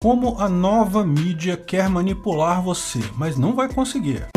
Como a nova mídia quer manipular você, mas não vai conseguir.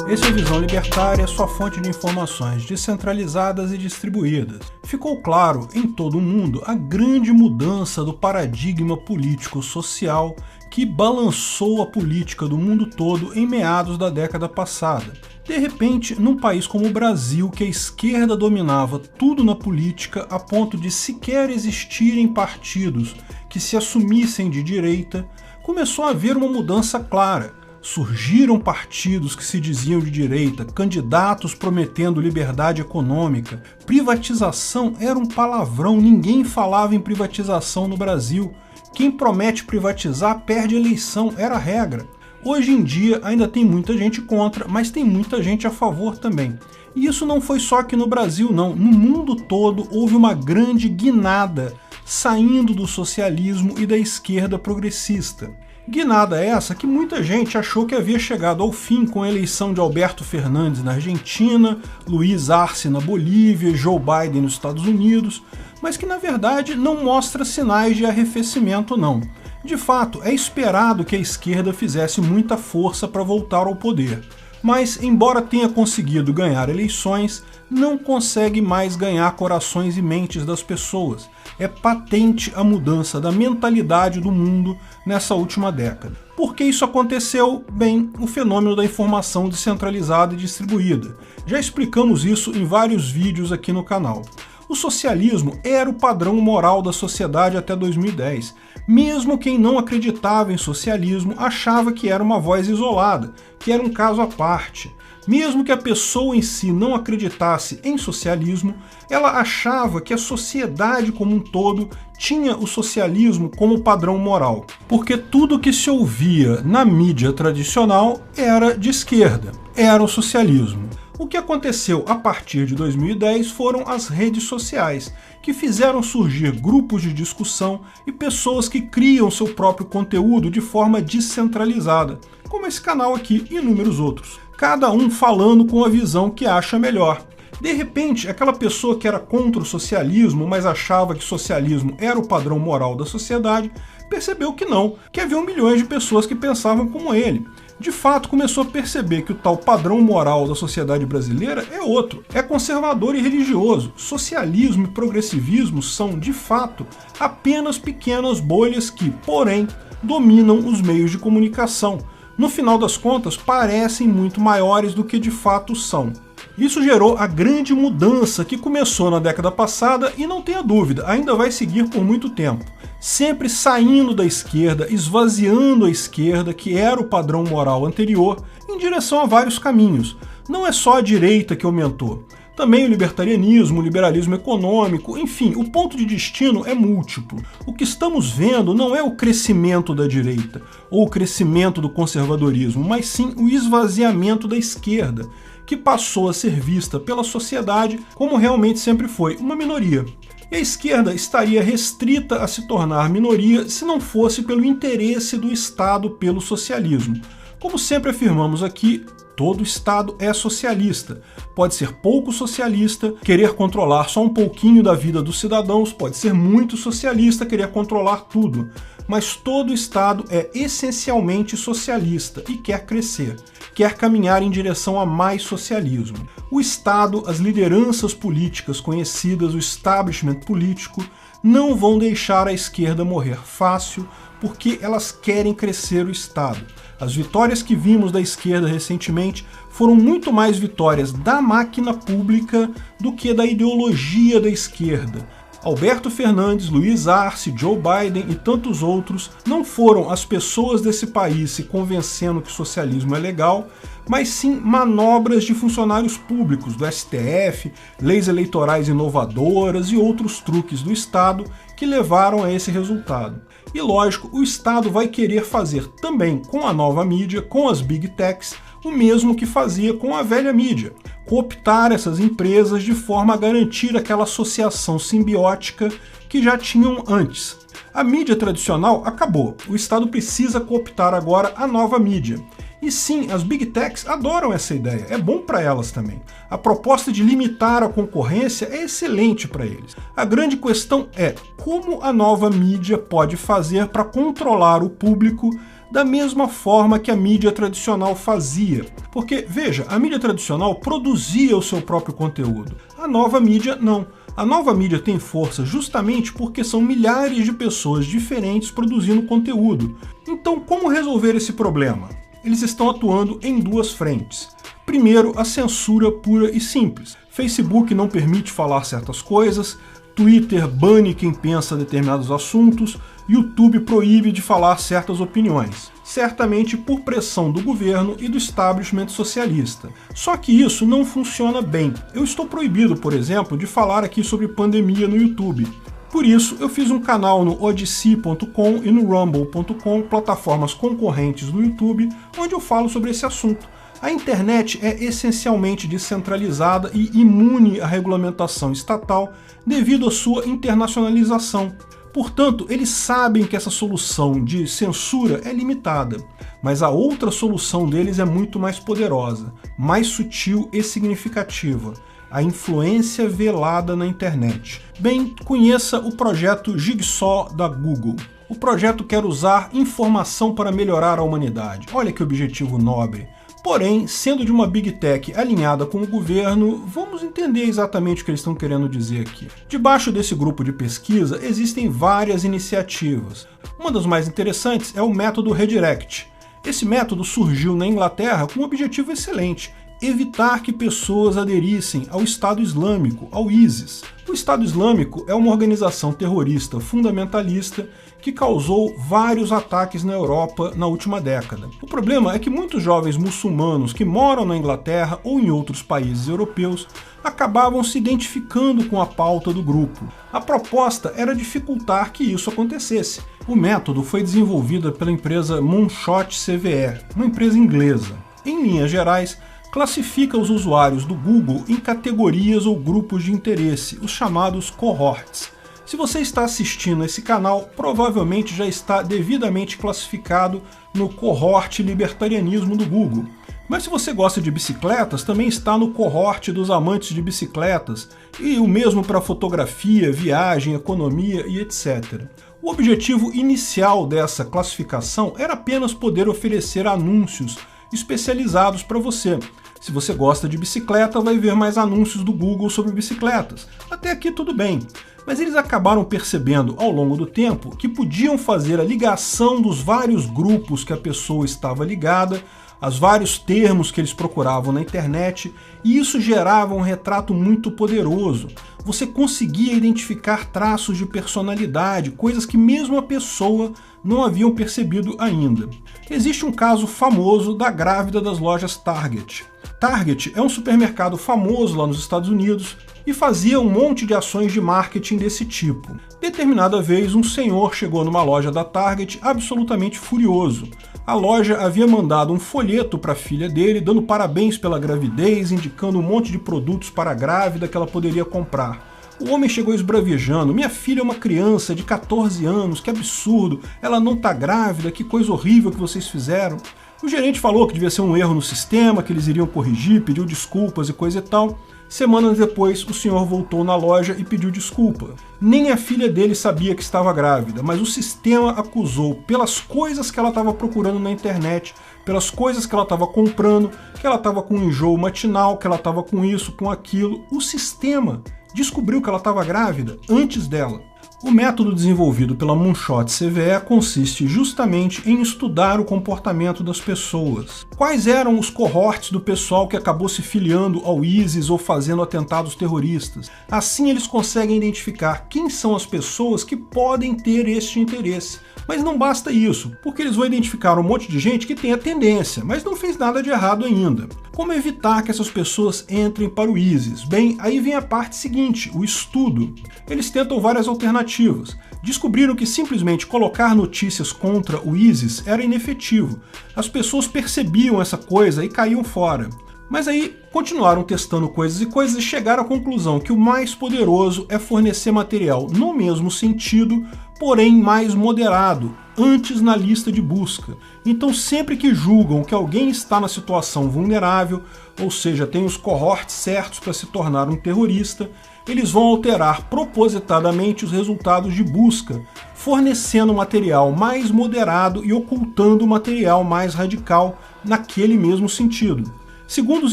Esse é o Visão Libertária, sua fonte de informações descentralizadas e distribuídas. Ficou claro em todo o mundo a grande mudança do paradigma político-social que balançou a política do mundo todo em meados da década passada. De repente, num país como o Brasil, que a esquerda dominava tudo na política a ponto de sequer existirem partidos que se assumissem de direita, começou a haver uma mudança clara. Surgiram partidos que se diziam de direita, candidatos prometendo liberdade econômica. Privatização era um palavrão, ninguém falava em privatização no Brasil. Quem promete privatizar perde a eleição, era a regra. Hoje em dia ainda tem muita gente contra, mas tem muita gente a favor também. E isso não foi só aqui no Brasil, não. No mundo todo houve uma grande guinada saindo do socialismo e da esquerda progressista. Guinada essa que muita gente achou que havia chegado ao fim com a eleição de Alberto Fernandes na Argentina, Luiz Arce na Bolívia, Joe Biden nos Estados Unidos, mas que na verdade não mostra sinais de arrefecimento não. De fato, é esperado que a esquerda fizesse muita força para voltar ao poder, mas embora tenha conseguido ganhar eleições, não consegue mais ganhar corações e mentes das pessoas. É patente a mudança da mentalidade do mundo nessa última década. Por que isso aconteceu? Bem, o fenômeno da informação descentralizada e distribuída. Já explicamos isso em vários vídeos aqui no canal. O socialismo era o padrão moral da sociedade até 2010. Mesmo quem não acreditava em socialismo achava que era uma voz isolada, que era um caso à parte. Mesmo que a pessoa em si não acreditasse em socialismo, ela achava que a sociedade como um todo tinha o socialismo como padrão moral, porque tudo que se ouvia na mídia tradicional era de esquerda, era o socialismo. O que aconteceu a partir de 2010 foram as redes sociais, que fizeram surgir grupos de discussão e pessoas que criam seu próprio conteúdo de forma descentralizada, como esse canal aqui e inúmeros outros, cada um falando com a visão que acha melhor. De repente, aquela pessoa que era contra o socialismo, mas achava que socialismo era o padrão moral da sociedade, percebeu que não, que haviam milhões de pessoas que pensavam como ele. De fato, começou a perceber que o tal padrão moral da sociedade brasileira é outro, é conservador e religioso. Socialismo e progressivismo são, de fato, apenas pequenas bolhas que, porém, dominam os meios de comunicação. No final das contas, parecem muito maiores do que de fato são. Isso gerou a grande mudança que começou na década passada e, não tenha dúvida, ainda vai seguir por muito tempo. Sempre saindo da esquerda, esvaziando a esquerda, que era o padrão moral anterior, em direção a vários caminhos. Não é só a direita que aumentou. Também o libertarianismo, o liberalismo econômico, enfim, o ponto de destino é múltiplo. O que estamos vendo não é o crescimento da direita ou o crescimento do conservadorismo, mas sim o esvaziamento da esquerda, que passou a ser vista pela sociedade como realmente sempre foi, uma minoria. E a esquerda estaria restrita a se tornar minoria se não fosse pelo interesse do Estado pelo socialismo. Como sempre afirmamos aqui, todo Estado é socialista. Pode ser pouco socialista, querer controlar só um pouquinho da vida dos cidadãos, pode ser muito socialista, querer controlar tudo. Mas todo Estado é essencialmente socialista e quer crescer, quer caminhar em direção a mais socialismo. O Estado, as lideranças políticas conhecidas, o establishment político, não vão deixar a esquerda morrer fácil, porque elas querem crescer o Estado. As vitórias que vimos da esquerda recentemente foram muito mais vitórias da máquina pública do que da ideologia da esquerda. Alberto Fernandes, Luiz Arce, Joe Biden e tantos outros não foram as pessoas desse país se convencendo que o socialismo é legal, mas sim manobras de funcionários públicos do STF, leis eleitorais inovadoras e outros truques do Estado que levaram a esse resultado. E lógico, o Estado vai querer fazer também com a nova mídia, com as Big Techs, o mesmo que fazia com a velha mídia. Cooptar essas empresas de forma a garantir aquela associação simbiótica que já tinham antes. A mídia tradicional acabou, o Estado precisa cooptar agora a nova mídia. E sim, as Big Techs adoram essa ideia, é bom para elas também. A proposta de limitar a concorrência é excelente para eles. A grande questão é como a nova mídia pode fazer para controlar o público da mesma forma que a mídia tradicional fazia. Porque, veja, a mídia tradicional produzia o seu próprio conteúdo. A nova mídia não. A nova mídia tem força justamente porque são milhares de pessoas diferentes produzindo conteúdo. Então, como resolver esse problema? Eles estão atuando em duas frentes. Primeiro, a censura pura e simples. Facebook não permite falar certas coisas, Twitter bane quem pensa determinados assuntos, YouTube proíbe de falar certas opiniões, certamente por pressão do governo e do establishment socialista. Só que isso não funciona bem. Eu estou proibido, por exemplo, de falar aqui sobre pandemia no YouTube. Por isso, eu fiz um canal no Odysee.com e no Rumble.com, plataformas concorrentes do YouTube, onde eu falo sobre esse assunto. A internet é essencialmente descentralizada e imune à regulamentação estatal devido à sua internacionalização. Portanto, eles sabem que essa solução de censura é limitada, mas a outra solução deles é muito mais poderosa, mais sutil e significativa: a influência velada na internet. Bem, conheça o projeto Jigsaw da Google. O projeto quer usar informação para melhorar a humanidade. Olha que objetivo nobre. Porém, sendo de uma Big Tech alinhada com o governo, vamos entender exatamente o que eles estão querendo dizer aqui. Debaixo desse grupo de pesquisa existem várias iniciativas. Uma das mais interessantes é o método Redirect. Esse método surgiu na Inglaterra com um objetivo excelente: evitar que pessoas aderissem ao Estado Islâmico, ao ISIS. O Estado Islâmico é uma organização terrorista fundamentalista que causou vários ataques na Europa na última década. O problema é que muitos jovens muçulmanos que moram na Inglaterra ou em outros países europeus acabavam se identificando com a pauta do grupo. A proposta era dificultar que isso acontecesse. O método foi desenvolvido pela empresa Moonshot CVE, uma empresa inglesa. Em linhas gerais, classifica os usuários do Google em categorias ou grupos de interesse, os chamados cohorts. Se você está assistindo esse canal, provavelmente já está devidamente classificado no cohort libertarianismo do Google. Mas se você gosta de bicicletas, também está no cohort dos amantes de bicicletas, e o mesmo para fotografia, viagem, economia e etc. O objetivo inicial dessa classificação era apenas poder oferecer anúncios especializados para você. Se você gosta de bicicleta, vai ver mais anúncios do Google sobre bicicletas. Até aqui tudo bem. Mas eles acabaram percebendo ao longo do tempo que podiam fazer a ligação dos vários grupos que a pessoa estava ligada, os vários termos que eles procuravam na internet, e isso gerava um retrato muito poderoso. Você conseguia identificar traços de personalidade, coisas que mesmo a pessoa não haviam percebido ainda. Existe um caso famoso da grávida das lojas Target. Target é um supermercado famoso lá nos Estados Unidos e fazia um monte de ações de marketing desse tipo. Determinada vez, um senhor chegou numa loja da Target absolutamente furioso. A loja havia mandado um folheto para a filha dele, dando parabéns pela gravidez, indicando um monte de produtos para a grávida que ela poderia comprar. O homem chegou esbravejando: minha filha é uma criança de 14 anos, que absurdo, ela não tá grávida, que coisa horrível que vocês fizeram. O gerente falou que devia ser um erro no sistema, que eles iriam corrigir, pediu desculpas e coisa e tal. Semanas depois, o senhor voltou na loja e pediu desculpa. Nem a filha dele sabia que estava grávida, mas o sistema acusou, pelas coisas que ela estava procurando na internet, pelas coisas que ela estava comprando, que ela estava com enjoo matinal, que ela estava com isso, com aquilo. O sistema descobriu que ela estava grávida antes dela. O método desenvolvido pela Moonshot CVE consiste justamente em estudar o comportamento das pessoas. Quais eram os cohorts do pessoal que acabou se filiando ao ISIS ou fazendo atentados terroristas? Assim eles conseguem identificar quem são as pessoas que podem ter este interesse. Mas não basta isso, porque eles vão identificar um monte de gente que tem a tendência, mas não fez nada de errado ainda. Como evitar que essas pessoas entrem para o ISIS? Bem, aí vem a parte seguinte, o estudo. Eles tentam várias alternativas. Descobriram que simplesmente colocar notícias contra o ISIS era inefetivo. As pessoas percebiam essa coisa e caíam fora. Mas aí continuaram testando coisas e chegaram à conclusão que o mais poderoso é fornecer material no mesmo sentido, porém mais moderado, antes na lista de busca. Então sempre que julgam que alguém está na situação vulnerável, ou seja, tem os cohorts certos para se tornar um terrorista, eles vão alterar propositadamente os resultados de busca, fornecendo material mais moderado e ocultando material mais radical naquele mesmo sentido. Segundo os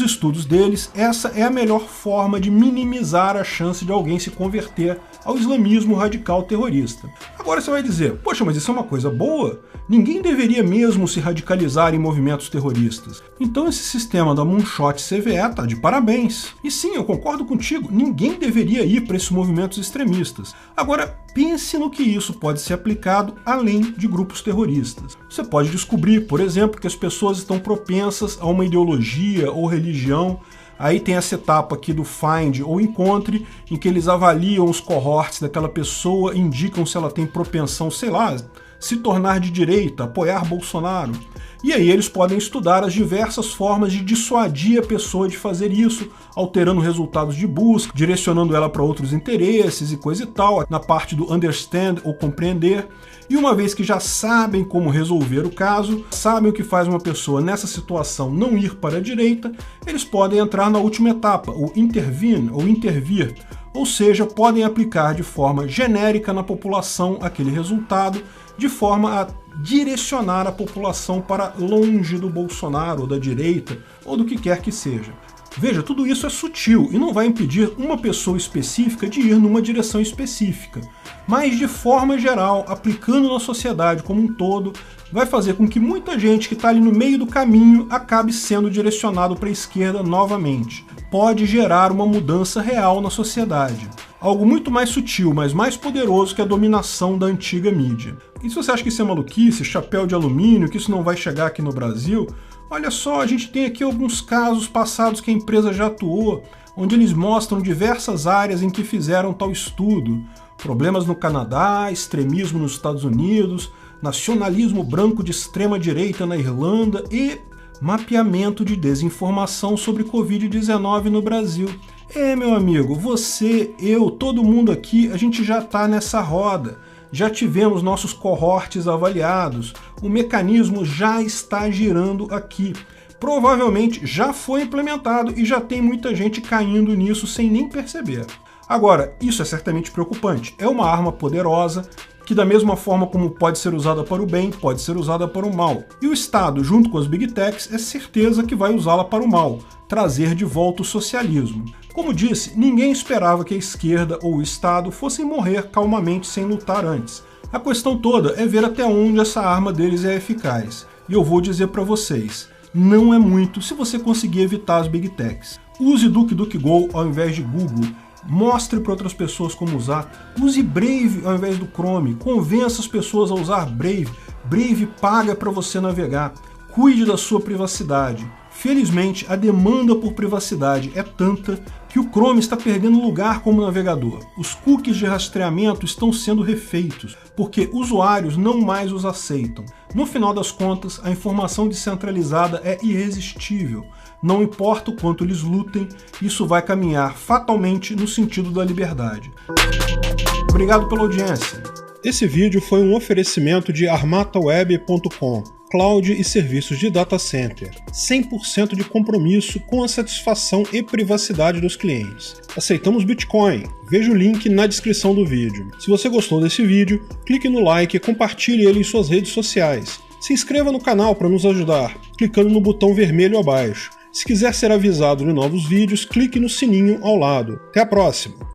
estudos deles, essa é a melhor forma de minimizar a chance de alguém se converter ao islamismo radical terrorista. Agora você vai dizer, poxa, mas isso é uma coisa boa? Ninguém deveria mesmo se radicalizar em movimentos terroristas. Então esse sistema da Moonshot CVE tá de parabéns. E sim, eu concordo contigo, ninguém deveria ir para esses movimentos extremistas. Agora, pense no que isso pode ser aplicado além de grupos terroristas. Você pode descobrir, por exemplo, que as pessoas estão propensas a uma ideologia ou religião. Aí tem essa etapa aqui do Find ou Encontre, em que eles avaliam os cohorts daquela pessoa, indicam se ela tem propensão, sei lá, se tornar de direita, apoiar Bolsonaro. E aí eles podem estudar as diversas formas de dissuadir a pessoa de fazer isso, alterando resultados de busca, direcionando ela para outros interesses e coisa e tal, na parte do understand ou compreender. E uma vez que já sabem como resolver o caso, sabem o que faz uma pessoa nessa situação não ir para a direita, eles podem entrar na última etapa, o intervene ou intervir, ou seja, podem aplicar de forma genérica na população aquele resultado, de forma a direcionar a população para longe do Bolsonaro, ou da direita, ou do que quer que seja. Veja, tudo isso é sutil e não vai impedir uma pessoa específica de ir numa direção específica, mas de forma geral, aplicando na sociedade como um todo, vai fazer com que muita gente que está ali no meio do caminho acabe sendo direcionado para a esquerda novamente. Pode gerar uma mudança real na sociedade. Algo muito mais sutil, mas mais poderoso que a dominação da antiga mídia. E se você acha que isso é maluquice, chapéu de alumínio, que isso não vai chegar aqui no Brasil, olha só, a gente tem aqui alguns casos passados que a empresa já atuou, onde eles mostram diversas áreas em que fizeram tal estudo. Problemas no Canadá, extremismo nos Estados Unidos, nacionalismo branco de extrema direita na Irlanda e mapeamento de desinformação sobre Covid-19 no Brasil. Meu amigo, você, eu, todo mundo aqui, a gente já está nessa roda. Já tivemos nossos cohorts avaliados, o mecanismo já está girando aqui. Provavelmente já foi implementado e já tem muita gente caindo nisso sem nem perceber. Agora, isso é certamente preocupante. É uma arma poderosa que, da mesma forma como pode ser usada para o bem, pode ser usada para o mal. E o Estado, junto com as Big Techs, é certeza que vai usá-la para o mal, trazer de volta o socialismo. Como disse, ninguém esperava que a esquerda ou o Estado fossem morrer calmamente sem lutar antes. A questão toda é ver até onde essa arma deles é eficaz. E eu vou dizer para vocês, não é muito se você conseguir evitar as Big Techs. Use DuckDuckGo ao invés de Google. Mostre para outras pessoas como usar. Use Brave ao invés do Chrome. Convença as pessoas a usar Brave. Brave paga para você navegar. Cuide da sua privacidade. Felizmente, a demanda por privacidade é tanta que o Chrome está perdendo lugar como navegador. Os cookies de rastreamento estão sendo refeitos, porque usuários não mais os aceitam. No final das contas, a informação descentralizada é irresistível. Não importa o quanto eles lutem, isso vai caminhar fatalmente no sentido da liberdade. Obrigado pela audiência. Esse vídeo foi um oferecimento de armataweb.com, cloud e serviços de data center, 100% de compromisso com a satisfação e privacidade dos clientes. Aceitamos Bitcoin, veja o link na descrição do vídeo. Se você gostou desse vídeo, clique no like e compartilhe ele em suas redes sociais. Se inscreva no canal para nos ajudar, clicando no botão vermelho abaixo. Se quiser ser avisado de novos vídeos, clique no sininho ao lado. Até a próxima!